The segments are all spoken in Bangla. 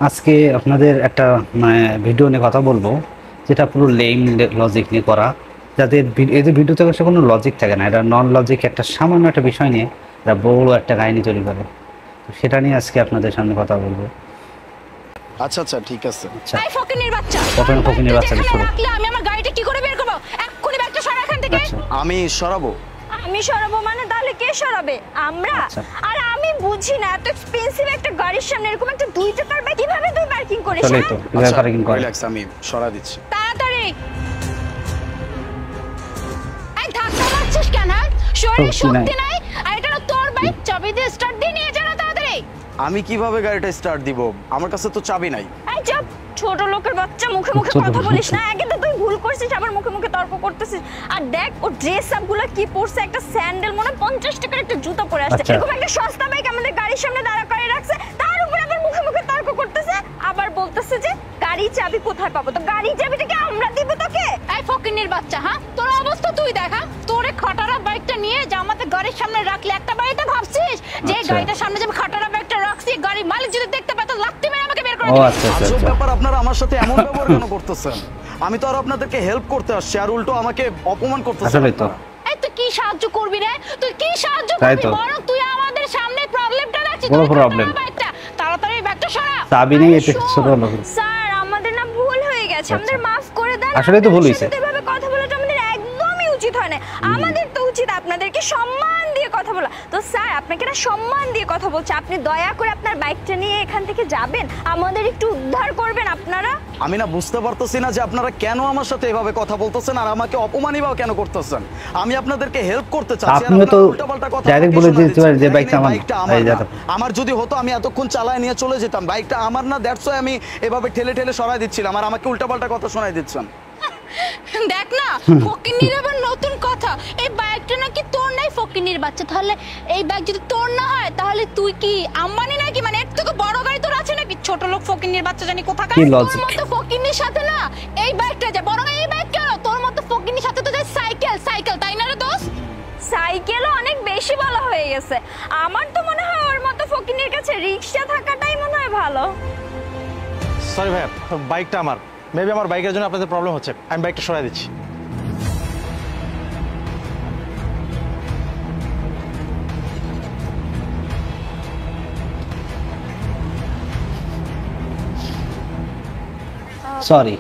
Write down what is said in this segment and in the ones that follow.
আজকে আপনাদের একটা মানে ভিডিও নিয়ে কথা বলবো, যেটা পুরো লেম লজিক নিয়ে করা, যাদের এদের ভিডিওতে আসলে কোনো লজিক থাকে না। এটা নন লজিক একটা সামান্য একটা বিষয় নিয়ে এরা বড় একটা কাহিনী তৈরি করে। তো সেটা নিয়ে আজকে আপনাদের সামনে কথা বলবো। আচ্ছা আচ্ছা ঠিক আছে। আচ্ছা, এই ফকিন্নির বাচ্চা, প্রথমে ফকিন্নির বাচ্চা দিয়ে শুরু। রাখলে আমি আমার গাড়িটা কি করে বের করব? এক্ষুনি ব্যাগটা সরা এখান থেকে। আচ্ছা, আমি সরাবো। আমি সরাবো মানে তাহলে কে সরাবে? আমরা। আচ্ছা। আর আমি বুঝি না এত এক্সপেন্সিভ একটা গাড়ির সামনে এরকম একটা 2 টাকার ব্যাগ কিভাবে তুই পার্কিং করিস? চলেই তো কিভাবে আচ্ছা পার্কিং করে। রিল্যাক্স, আমি সরা দিচ্ছি। তাড়াতাড়ি। এই ধাক্কা মারছিস কেন? শরীরে শক্তি নাই? আর এটা না তোর বাইক, চাবি দিয়ে স্টার্ট দিয়ে নিয়ে যা না তাড়াতাড়ি। আমি কিভাবে গাড়িটা স্টার্ট দিব? আমার কাছে তো চাবি নাই। এই চুপ, ছোট লোকের বাচ্চা, মুখে মুখে কথা বলিস না। আগে তো তুই ভুল করছিস, আবার মুখে মুখে তর্ক করতেছিস। আর দেখ ও ড্রেস আপগুলো কি পরছে, একটা স্যান্ডেল মনে 50 টাকার একটা জুতা পরে আসছে। এরকম একটা সস্তা বাইক আমাদের গাড়ির সামনে দাঁড়া করে রাখছে, তার উপরে আবার মুখে মুখে তর্ক করতেছে। আবার বলতেছে যে গাড়ি চাবি কোথায় পাবো? তো গাড়ি চাবিটা কি আমরা দিব তোকে? এই ফকিন্নির বাচ্চা, হ্যাঁ তোর অবস্থা তুই দেখা। তোরে খাটারা বাইকটা নিয়ে যা আমাদের গাড়ির সামনে রাখলে, একটা বাড়িতে ভাবছিস যে গাড়িটার সামনে যে খাটারা বাইকটা রাখছি, গাড়ি মালিক যদি দেখতে পায় তো লাত্তি মেরে আমাকে বের করে দিবে। আজব ব্যাপার, আপনারা আমার সাথে এমন ব্যবহার কেন করতেছেন? আমি তো আর আপনাদেরকে হেল্প করতে আসছি, আর উল্টো আমাকে অপমান করতেছেন। আসলে তো এই তুই কি সাহায্য করবি রে? তুই কি সাহায্য করবি? বরং তুই আমাদের সামনে প্রবলেমটা রাখছিস। বড় প্রবলেম। তাড়াতাড়ি ব্যাগটা সরা। চাবি নেই এতে ছোট লোক। স্যার আমাদের না ভুল হয়ে গেছে, আমাদের মাফ করে দেন। আসলে তো ভুল হইছে। এভাবে কথা বলাটা আমাদের একদমই উচিত হয় না। আমাদের তো উচিত আপনাদেরকে সম্মান দিয়ে কথা বলা। তো স্যার আপনাকে না সম্মান দিয়ে কথা বলছে, আপনি দয়া করে আপনার বাইকটা নিয়ে এখান থেকে যাবেন, আমাদের একটু উদ্ধার করবেন আপনারা। আমি না বুঝতে পারতেছি না যে আপনারা কেন আমার সাথে এভাবে কথা বলতেছেন আর আমাকে অপমানই বা কেন করতেছেন। আমি আপনাদেরকে হেল্প করতে চাচ্ছি, আর আপনিও তো উল্টাপাল্টা কথা ডাইরেক্ট বলে দিতে পারেন যে বাইকটা আমার। আমার যদি হতো আমি এতক্ষণ চালায় নিয়ে চলে যেতাম। বাইকটা আমার না, দ্যাটস ওয়াই আমি এভাবে ঠেলে ঠেলে সরাই দিচ্ছিলাম, আর আমাকে উল্টাপাল্টা কথা শোনাই দিচ্ছেন। দেখ না ফকিন্নির আবার নতুন কথা, এই বাইকটা নাকি তোর নাই ফকিন্নির বাচ্চা। তাহলে এই ব্যাগ যদি তোর না হয় তাহলে তুই কি আম্বানি নাকি? মানে এর থেকে বড় গাড়ি তোর আছে নাকি? ছোট লোক ফকিন্নির বাচ্চা জানি কোথাকার। তোর মতো ফকিন্নির সাথে না এই বাইকটা যায়, বরং এই বাইক কেন তোর মতো ফকিন্নির সাথে তো যায় সাইকেল। সাইকেল তাই না রে দোস্ত? সাইকেলও অনেক বেশি বলা হয়ে গেছে। আমার তো মনে হয় ওর মতো ফকিন্নির কাছে রিকশা থাকাটাই মনে হয় ভালো। সরি ভাইয়া, বাইকটা আমার। মেবি আমার বাইকের জন্য আপনাদের প্রবলেম হচ্ছে, আমি বাইকটা সরাই দিচ্ছি। সরি।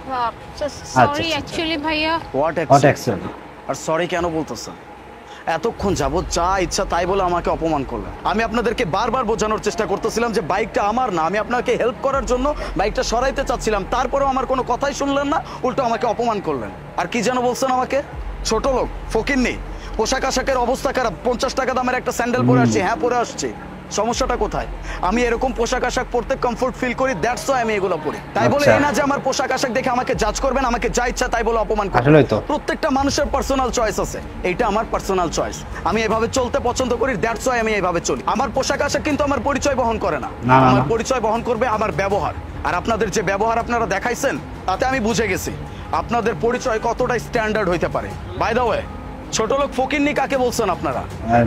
সরি অ্যাকচুয়ালি ভাইয়া। What actually? আর সরি কেন বলতেছেন? এতক্ষণ যাবত যা ইচ্ছা তাই বলে আমাকে অপমান করলেন। আমি আপনাদেরকে বারবার বোঝানোর চেষ্টা করতেছিলাম যে বাইকটা আমার না, আমি আপনাকে হেল্প করার জন্য বাইকটা সরাইতে চাচ্ছিলাম, তারপরেও আমার কোনো কথাই শুনলেন না, উল্টো আমাকে অপমান করলেন। আর কি যেন বলছেন আমাকে? ছোট লোক, ফকিন্নি, পোশাক আশাকের অবস্থা খারাপ, 50 টাকা দামের একটা স্যান্ডেল পরে আসছি। হ্যাঁ পরে আসছি, সমস্যাটা কোথায়? আমি এরকম পোশাক আশাক পরতে কমফোর্ট ফিল করি, দ্যাটস ওয়াই আমি এগুলো পরি। তাই বলে এই না যে আমার পোশাক আশাক দেখে আমাকে জাজ করবেন, আমাকে যা ইচ্ছা তাই বলে অপমান করবেন। প্রত্যেকটা মানুষের পার্সোনাল চয়েস আছে, এইটা আমার পার্সোনাল চয়েস। আমি এভাবে চলতে পছন্দ করি, দ্যাটস ওয়াই আমি এইভাবে চলি। আমার পোশাক আশাক কিন্তু আমার পরিচয় বহন করে না। আমার পরিচয় বহন করবে আমার ব্যবহার। আর আপনাদের যে ব্যবহার আপনারা দেখাইছেন তাতে আমি বুঝে গেছি আপনাদের পরিচয় কতটা স্ট্যান্ডার্ড হইতে পারে। বাই দ্য ওয়ে, ছোট লোক ফকিন্নি কাকে বলছেন আপনারা?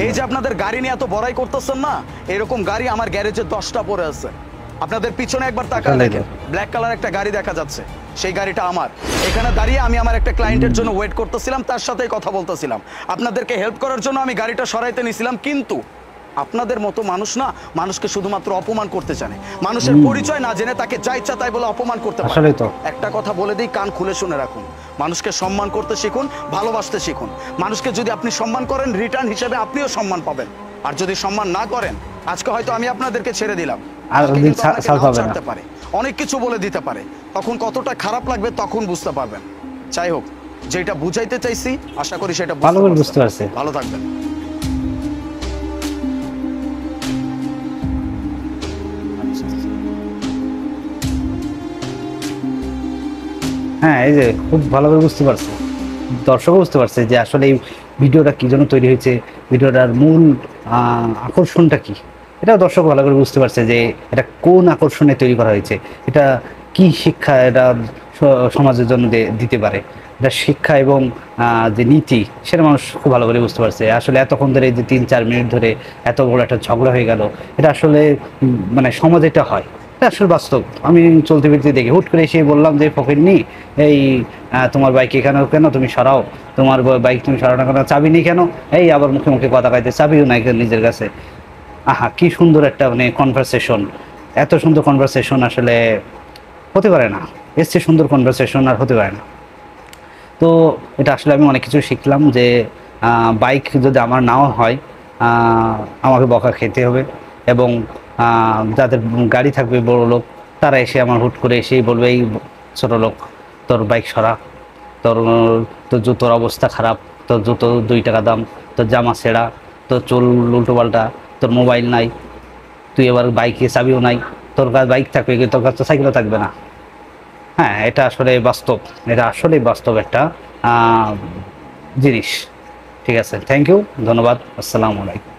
এই যে আপনাদের গাড়ি নিয়ে এত বড়াই করতেছেন না, এরকম গাড়ি আমার গ্যারেজে 10টা পড়ে আছে। আপনাদের পিছনে একবার তাকান দেখেন, ব্ল্যাক কালার একটা গাড়ি দেখা যাচ্ছে, সেই গাড়িটা আমার। এখানে দাঁড়িয়ে আমি আমার একটা ক্লায়েন্টের জন্য ওয়েট করতেছিলাম, তার সাথেই কথা বলতেছিলাম। আপনাদেরকে হেল্প করার জন্য আমি গাড়িটা সরাইতে নিছিলাম, কিন্তু আপনাদের মতো মানুষ না মানুষকে শুধুমাত্র অপমান করতে জানে, মানুষের পরিচয় না জেনে তাকে যা ইচ্ছা তাই বলে অপমান করতে পারে। আসলে তো একটা কথা বলে দিই, কান খুলে শুনে রাখুন। মানুষকে সম্মান করতে শিখুন, ভালোবাসতে শিখুন। মানুষকে যদি আপনি সম্মান করেন, রিটার্ন হিসেবে আপনিও সম্মান পাবেন। আর যদি সম্মান না করেন, আজকে হয়তো আমি আপনাদেরকে ছেড়ে দিলাম, ছাড়তে পারে, অনেক কিছু বলে দিতে পারে, তখন কতটা খারাপ লাগবে তখন বুঝতে পারবেন। যাই হোক, যেটা বুঝাইতে চাইছি আশা করি সেটা বুঝতে পারছে। ভালো থাকবেন। হ্যাঁ, এই যে খুব ভালোভাবে বুঝতে পারছে, দর্শকও বুঝতে পারছে যে আসলে এই ভিডিওটা কি জন্য তৈরি হয়েছে, ভিডিওটার মূল আকর্ষণটা কি। এটা দর্শক ভালো করে বুঝতে পারছে যে এটা কোন আকর্ষণে তৈরি করা হয়েছে, এটা কি শিক্ষা এটা সমাজের জন্য দিতে পারে, এটা শিক্ষা এবং যে নীতি, সেটা মানুষ খুব ভালো করে বুঝতে পারছে। আসলে এতক্ষণ ধরে যে 3-4 মিনিট ধরে এত বড় একটা ঝগড়া হয়ে গেল, এটা আসলে মানে সমাজে এটা হয়, এটা আসলে বাস্তব। আমি চলতে ফিরতে দেখি, হুট করে এসে বললাম যে ফকিরনি এই তোমার বাইক এখানে কেন, তুমি সরাও, তোমার বাইক তুমি সরাও না কেন, চাবি নেই কেন, এই আবার মুখে মুখে কথা কাইতে, চাবিও নাই নিজের কাছে। আহা কি সুন্দর একটা মানে কনভারসেশন, এত সুন্দর কনভারসেশন আসলে হতে পারে না, এর চেয়ে সুন্দর কনভারসেশন আর হতে পারে না। তো এটা আসলে আমি অনেক কিছু শিখলাম যে বাইক যদি আমার নাও হয় আমাকে বকা খেতে হবে, এবং যাদের গাড়ি থাকবে বড় লোক তারা এসে আমার হুট করে এসেই বলবে এই ছোটো লোক তোর বাইক সরা, তোর তোর জুতোর অবস্থা খারাপ, তোর জুতো 2 টাকা দাম, তোর জামা ছেঁড়া, তোর চুল উল্টো পাল্টা, তোর মোবাইল নাই, তুই এবার বাইকে চাবিও নাই, তোর কাছে বাইক থাকবে কিন্তু তোর কাছে সাইকেলও থাকবে না। হ্যাঁ এটা আসলে বাস্তব, এটা আসলে বাস্তব একটা জিনিস। ঠিক আছে, থ্যাংক ইউ, ধন্যবাদ, আসসালামু আলাইকুম।